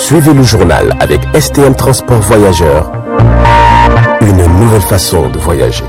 Suivez le journal avec STM Transport Voyageurs. Une nouvelle façon de voyager.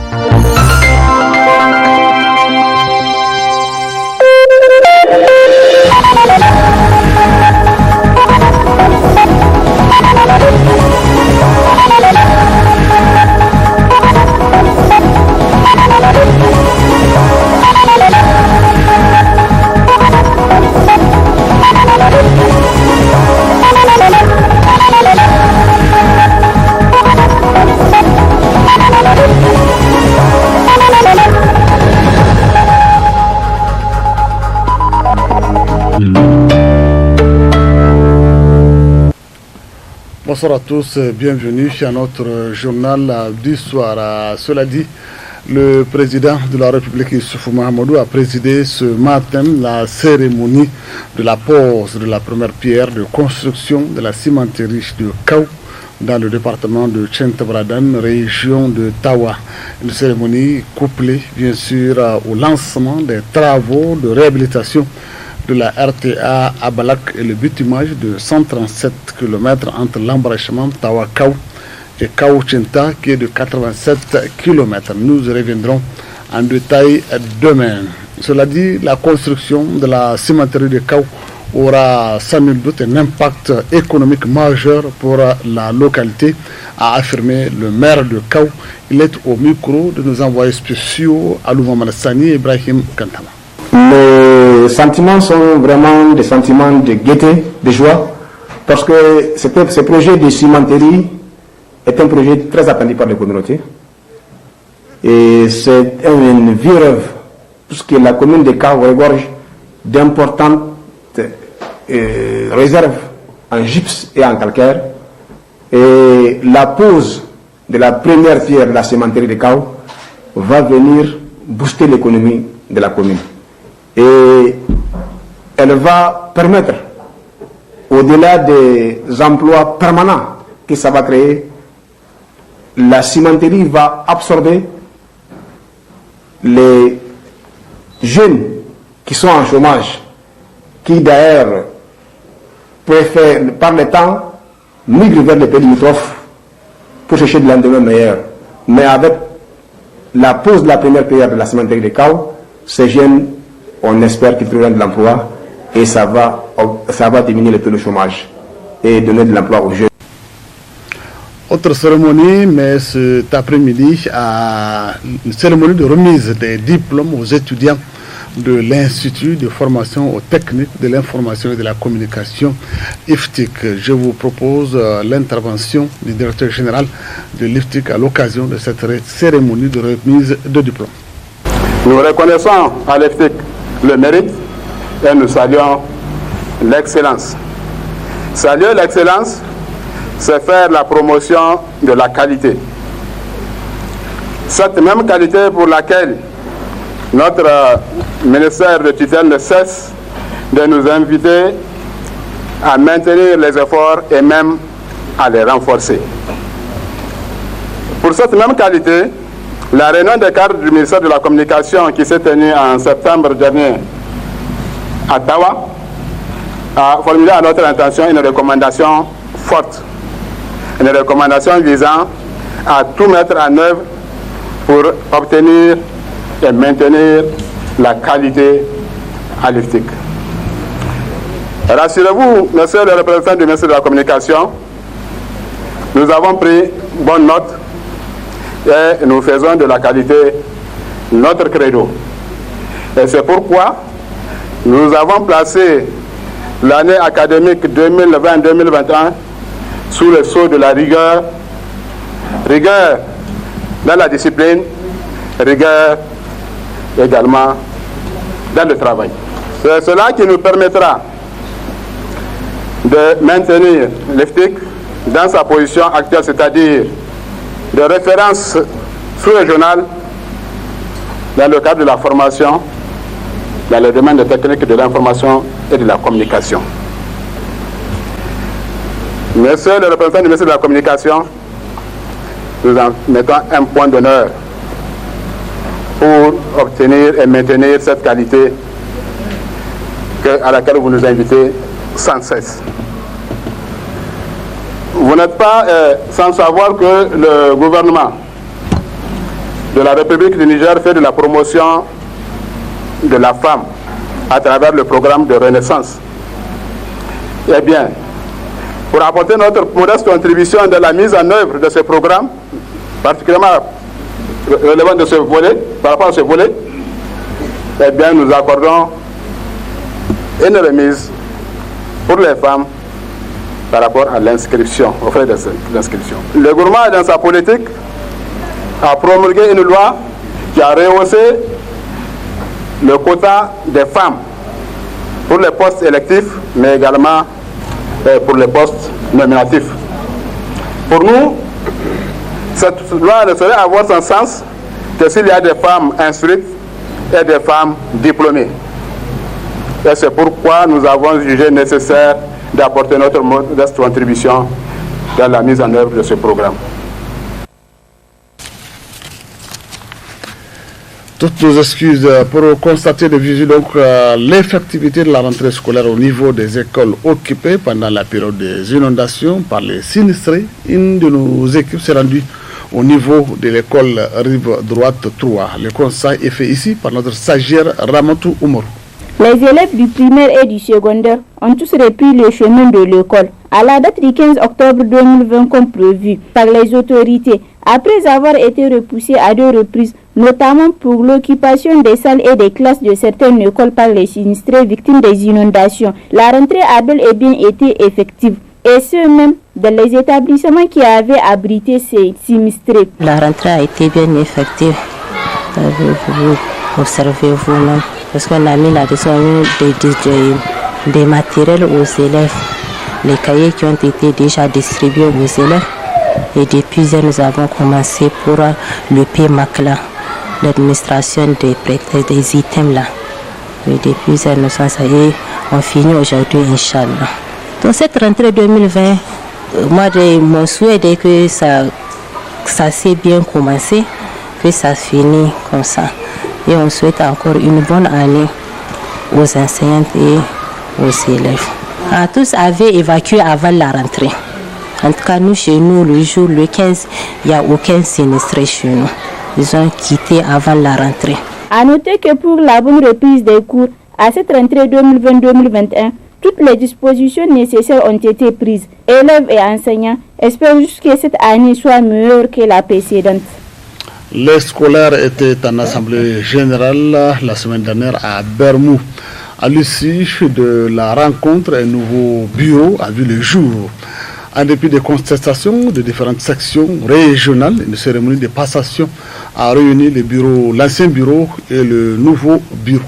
Bonsoir à tous, bienvenue à notre journal du soir. Cela dit, le président de la République, Issoufou Mahamadou, a présidé ce matin la cérémonie de la pose de la première pierre de construction de la cimenterie de Kaou dans le département de Tchentebradan, région de Tawa. Une cérémonie couplée, bien sûr, au lancement des travaux de réhabilitation de la RTA à Balak et le bitumage de 137 km entre l'embrachement Tawa-Kaou et Kaou-Tchenta qui est de 87 km. Nous reviendrons en détail demain. Cela dit, la construction de la cimenterie de Kaou aura sans nul doute un impact économique majeur pour la localité, a affirmé le maire de Kaou. Il est au micro de nos envoyés spéciaux Alouma Malassani et Ibrahim Kantama. Les sentiments sont vraiment des sentiments de gaieté, de joie, parce que ce projet de cimenterie est un projet très attendu par les communautés. Et c'est une vieille œuvre, puisque la commune de Kaou regorge d'importantes réserves en gypse et en calcaire. Et la pose de la première pierre de la cimenterie de Kaou va venir booster l'économie de la commune. Et elle va permettre, au-delà des emplois permanents que ça va créer, la cimenterie va absorber les jeunes qui sont en chômage, qui d'ailleurs préfèrent, par le temps, migrer vers les pays limitrophes pour chercher de lendemain meilleur. Mais avec la pose de la première pierre de la cimenterie de Kaou, ces jeunes, on espère qu'ils trouveront de l'emploi et ça va diminuer le taux de chômage et donner de l'emploi aux jeunes. Autre cérémonie, mais cet après-midi, une cérémonie de remise des diplômes aux étudiants de l'Institut de formation aux techniques de l'information et de la communication IFTIC. Je vous propose l'intervention du directeur général de l'IFTIC à l'occasion de cette cérémonie de remise de diplômes. Nous reconnaissons à l'IFTIC le mérite et nous saluons l'excellence. Saluer l'excellence, c'est faire la promotion de la qualité. Cette même qualité pour laquelle notre ministère de tutelle ne cesse de nous inviter à maintenir les efforts et même à les renforcer. Pour cette même qualité, la réunion des cadres du ministère de la Communication qui s'est tenue en septembre dernier à Tawa a formulé à notre intention une recommandation forte, une recommandation visant à tout mettre en œuvre pour obtenir et maintenir la qualité à l'IFTIC. Rassurez-vous, monsieur le représentant du ministère de la Communication, nous avons pris bonne note et nous faisons de la qualité notre credo. Et c'est pourquoi nous avons placé l'année académique 2020-2021 sous le sceau de la rigueur, rigueur dans la discipline, rigueur également dans le travail. C'est cela qui nous permettra de maintenir l'IFTIC dans sa position actuelle, c'est-à-dire de référence sous-régionale dans le cadre de la formation dans le domaine des techniques de l'information et de la communication. Monsieur le représentant du ministère de la Communication, nous en mettons un point d'honneur pour obtenir et maintenir cette qualité à laquelle vous nous invitez sans cesse. Vous n'êtes pas sans savoir que le gouvernement de la République du Niger fait de la promotion de la femme à travers le programme de Renaissance. Eh bien, pour apporter notre modeste contribution dans la mise en œuvre de ce programme, particulièrement relevant de ce volet, par rapport à ce volet, eh bien, nous accordons une remise pour les femmes par rapport à l'inscription, aux frais d'inscription. Le gouvernement, dans sa politique, a promulgué une loi qui a rehaussé le quota des femmes pour les postes électifs, mais également pour les postes nominatifs. Pour nous, cette loi ne saurait avoir son sens que s'il y a des femmes instruites et des femmes diplômées. Et c'est pourquoi nous avons jugé nécessaire d'apporter notre modeste contribution dans la mise en œuvre de ce programme. Toutes nos excuses pour constater de visu donc l'effectivité de la rentrée scolaire au niveau des écoles occupées pendant la période des inondations par les sinistrés. Une de nos équipes s'est rendue au niveau de l'école Rive Droite 3. Le constat est fait ici par notre stagiaire Ramatou Oumarou. Les élèves du primaire et du secondaire ont tous repris le chemin de l'école à la date du 15 octobre 2020 comme prévu par les autorités, après avoir été repoussés à 2 reprises, notamment pour l'occupation des salles et des classes de certaines écoles par les sinistrés victimes des inondations. La rentrée a bel et bien été effective, et ce même dans les établissements qui avaient abrité ces sinistrés. La rentrée a été bien effective, vous observez vous-même. Parce qu'on a mis la des matériels aux élèves, les cahiers qui ont été déjà distribués aux élèves. Et depuis hier, nous avons commencé pour le PMAC là, l'administration des items là. Et depuis hier, nous sommes allés, on finit aujourd'hui, Inch'Allah. Dans cette rentrée 2020, moi, mon souhait est que ça s'est bien commencé, que ça finit comme ça. Et on souhaite encore une bonne année aux enseignantes et aux élèves. Tous avaient évacué avant la rentrée. En tout cas, nous, chez nous, le jour, le 15, il n'y a aucun sinistré chez nous. Ils ont quitté avant la rentrée. A noter que pour la bonne reprise des cours, à cette rentrée 2020-2021, toutes les dispositions nécessaires ont été prises. Élèves et enseignants espèrent juste que cette année soit meilleure que la précédente. Les scolaires étaient en assemblée générale la semaine dernière à Bermou. À l'issue de la rencontre, un nouveau bureau a vu le jour. En dépit des contestations de différentes sections régionales, une cérémonie de passation a réuni l'ancien bureau et le nouveau bureau.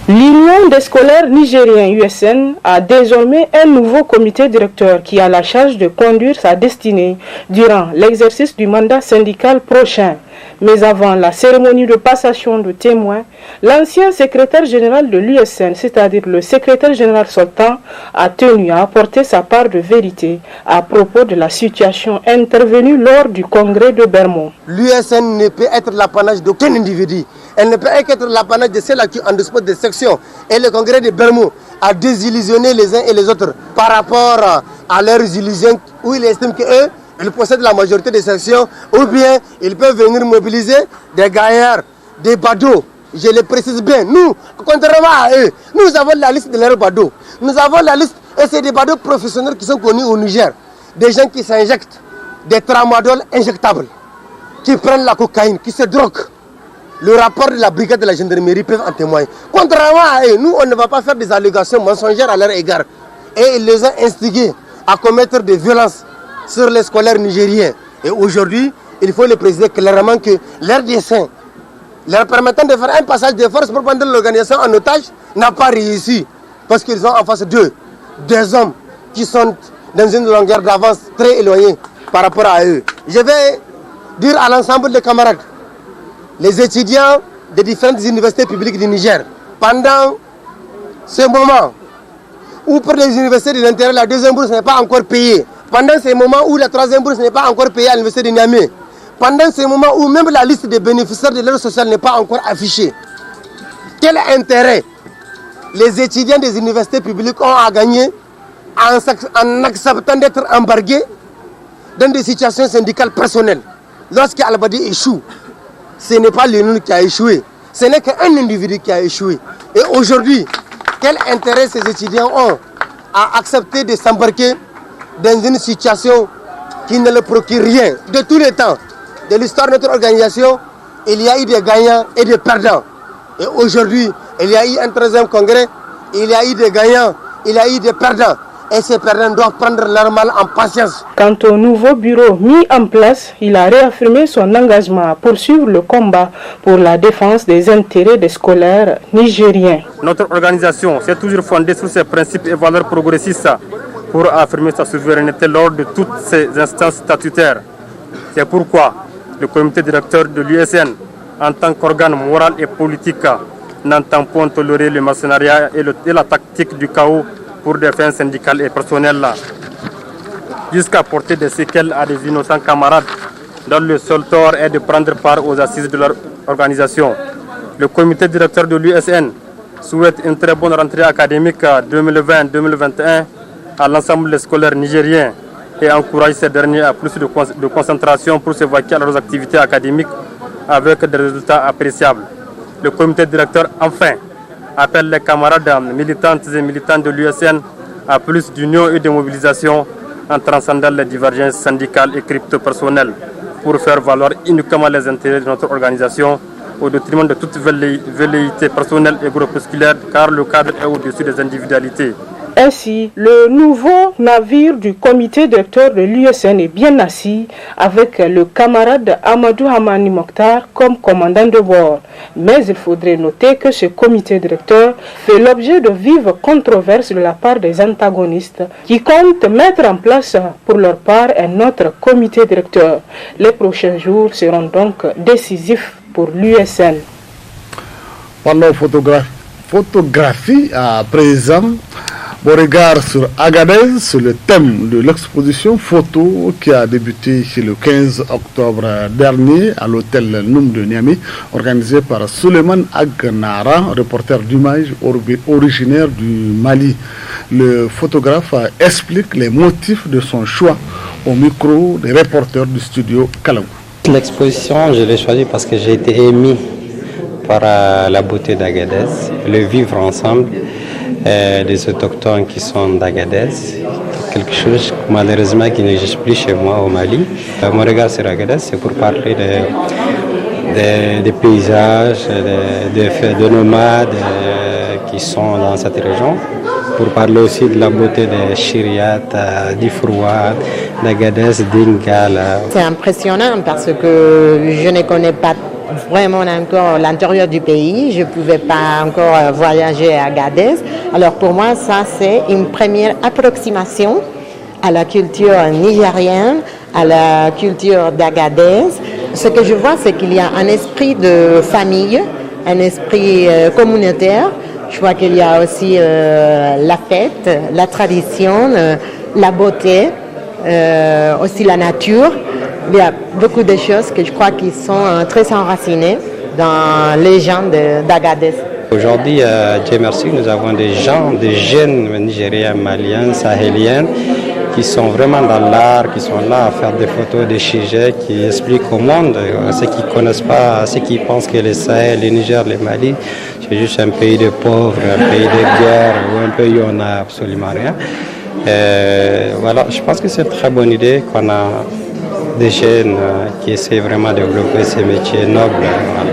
L'Union des scolaires nigériens USN a désormais un nouveau comité directeur qui a la charge de conduire sa destinée durant l'exercice du mandat syndical prochain. Mais avant la cérémonie de passation de témoins, l'ancien secrétaire général de l'USN, c'est-à-dire le secrétaire général sortant, a tenu à apporter sa part de vérité à propos de la situation intervenue lors du congrès de Bermont. L'USN ne peut être l'apanage d'aucun individu. Elle ne peut être l'apanage de ceux-là qui en disposent des sections. Et le congrès de Bermont a désillusionné les uns et les autres par rapport à leurs illusions où ils estiment qu'eux, ils possèdent la majorité des sections, ou bien ils peuvent venir mobiliser des gaillards, des badauds. Je le précise bien, nous, contrairement à eux, nous avons la liste de leurs badauds. Nous avons la liste, et c'est des badauds professionnels qui sont connus au Niger. Des gens qui s'injectent des tramadol injectables, qui prennent la cocaïne, qui se droguent. Le rapport de la brigade de la gendarmerie peut en témoigner. Contrairement à eux, nous, on ne va pas faire des allégations mensongères à leur égard. Et ils les ont instigés à commettre des violences sur les scolaires nigériens. Et aujourd'hui, il faut le préciser clairement que leur dessein, leur permettant de faire un passage de force pour prendre l'organisation en otage, n'a pas réussi. Parce qu'ils ont en face d'eux des hommes qui sont dans une longueur d'avance très éloignée par rapport à eux. Je vais dire à l'ensemble des camarades, les étudiants des différentes universités publiques du Niger, pendant ce moment où pour les universités de l'intérieur, la deuxième bourse n'est pas encore payée, pendant ce moment où la troisième bourse n'est pas encore payée à l'université de Niamey, pendant ce moment où même la liste des bénéficiaires de l'aide sociale n'est pas encore affichée, quel intérêt les étudiants des universités publiques ont à gagner en acceptant d'être embarqués dans des situations syndicales personnelles. Lorsqu'Al-Badi échoue, ce n'est pas l'UNUN qui a échoué, ce n'est qu'un individu qui a échoué. Et aujourd'hui, quel intérêt ces étudiants ont à accepter de s'embarquer dans une situation qui ne leur procure rien? De tous les temps, de l'histoire de notre organisation, il y a eu des gagnants et des perdants. Et aujourd'hui, il y a eu un 13e congrès, il y a eu des gagnants, il y a eu des perdants. Et ces perdants doivent prendre leur mal en patience. Quant au nouveau bureau mis en place, il a réaffirmé son engagement à poursuivre le combat pour la défense des intérêts des scolaires nigériens. Notre organisation s'est toujours fondée sur ses principes et valeurs progressistes pour affirmer sa souveraineté lors de toutes ses instances statutaires. C'est pourquoi le comité directeur de l'USN, en tant qu'organe moral et politique, n'entend point tolérer le mercenariat et la tactique du chaos pour des fins syndicales et personnelles, jusqu'à porter des séquelles à des innocents camarades dont le seul tort est de prendre part aux assises de leur organisation. Le comité directeur de l'USN souhaite une très bonne rentrée académique 2020-2021 à l'ensemble des scolaires nigériens et encourage ces derniers à plus de concentration pour se vaquer à leurs activités académiques avec des résultats appréciables. Le comité directeur, enfin, appelle les camarades militantes et militants de l'USN à plus d'union et de mobilisation en transcendant les divergences syndicales et crypto-personnelles pour faire valoir uniquement les intérêts de notre organisation au détriment de toute velléité personnelle et groupusculaire, car le cadre est au-dessus des individualités. Ainsi, le nouveau navire du comité directeur de l'USN est bien assis avec le camarade Amadou Hamani Mokhtar comme commandant de bord. Mais il faudrait noter que ce comité directeur fait l'objet de vives controverses de la part des antagonistes qui comptent mettre en place pour leur part un autre comité directeur. Les prochains jours seront donc décisifs pour l'USN. Parlons photographie à présent. Bon regard sur Agadez, c'est le thème de l'exposition photo qui a débuté le 15 octobre dernier à l'hôtel Noum de Niamey, organisé par Suleiman Agnara, reporter d'image originaire du Mali. Le photographe explique les motifs de son choix au micro des reporters du studio Kalangou. L'exposition, je l'ai choisie parce que j'ai été ému par la beauté d'Agadez, le vivre ensemble des autochtones qui sont d'Agadez, quelque chose malheureusement qui n'existe plus chez moi au Mali. Mon regard sur Agadez, c'est pour parler des paysages, de nomades qui sont dans cette région, pour parler aussi de la beauté des Chiriat, d'Ifrouad, d'Agadez, d'Ingala. C'est impressionnant parce que je ne connais pas vraiment encore l'intérieur du pays. Je ne pouvais pas encore voyager à Agadez. Alors pour moi, ça c'est une première approximation à la culture nigérienne, à la culture d'Agadez. Ce que je vois, c'est qu'il y a un esprit de famille, un esprit communautaire. Je vois qu'il y a aussi la fête, la tradition, la beauté, aussi la nature. Il y a beaucoup de choses que je crois qui sont très enracinées dans les gens d'Agadez. Aujourd'hui, Dieu merci, nous avons des gens, des jeunes Nigériens, Maliens, Sahéliens, qui sont vraiment dans l'art, qui sont là à faire des photos, des sujets, qui expliquent au monde, à ceux qui ne connaissent pas, à ceux qui pensent que le Sahel, le Niger, le Mali, c'est juste un pays de pauvres, un pays de guerre, ou un pays où on n'a absolument rien. Voilà, je pense que c'est une très bonne idée qu'on a des jeunes qui essaient vraiment de développer ces métiers nobles. Voilà.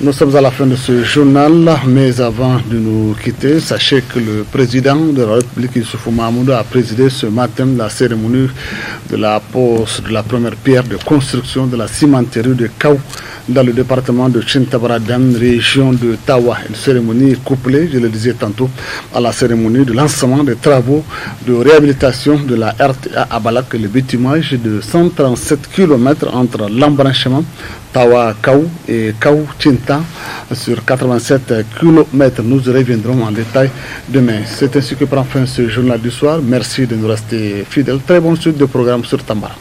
Nous sommes à la fin de ce journal, mais avant de nous quitter, sachez que le président de la République, Issoufou Mahamadou, a présidé ce matin la cérémonie de la pose de la première pierre de construction de la cimenterie de Kaou dans le département de Chintabaradan, région de Tawa. Une cérémonie couplée, je le disais tantôt, à la cérémonie de lancement des travaux de réhabilitation de la RTA à Balak, le bitumage de 137 km entre l'embranchement Tawa-Kaou et Kaou-Chinta sur 87 km. Nous y reviendrons en détail demain. C'est ainsi que prend fin ce journal du soir. Merci de nous rester fidèles. Très bonne suite de programme sur Tambara.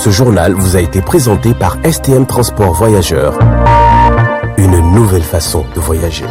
Ce journal vous a été présenté par STM Transport Voyageurs. Une nouvelle façon de voyager.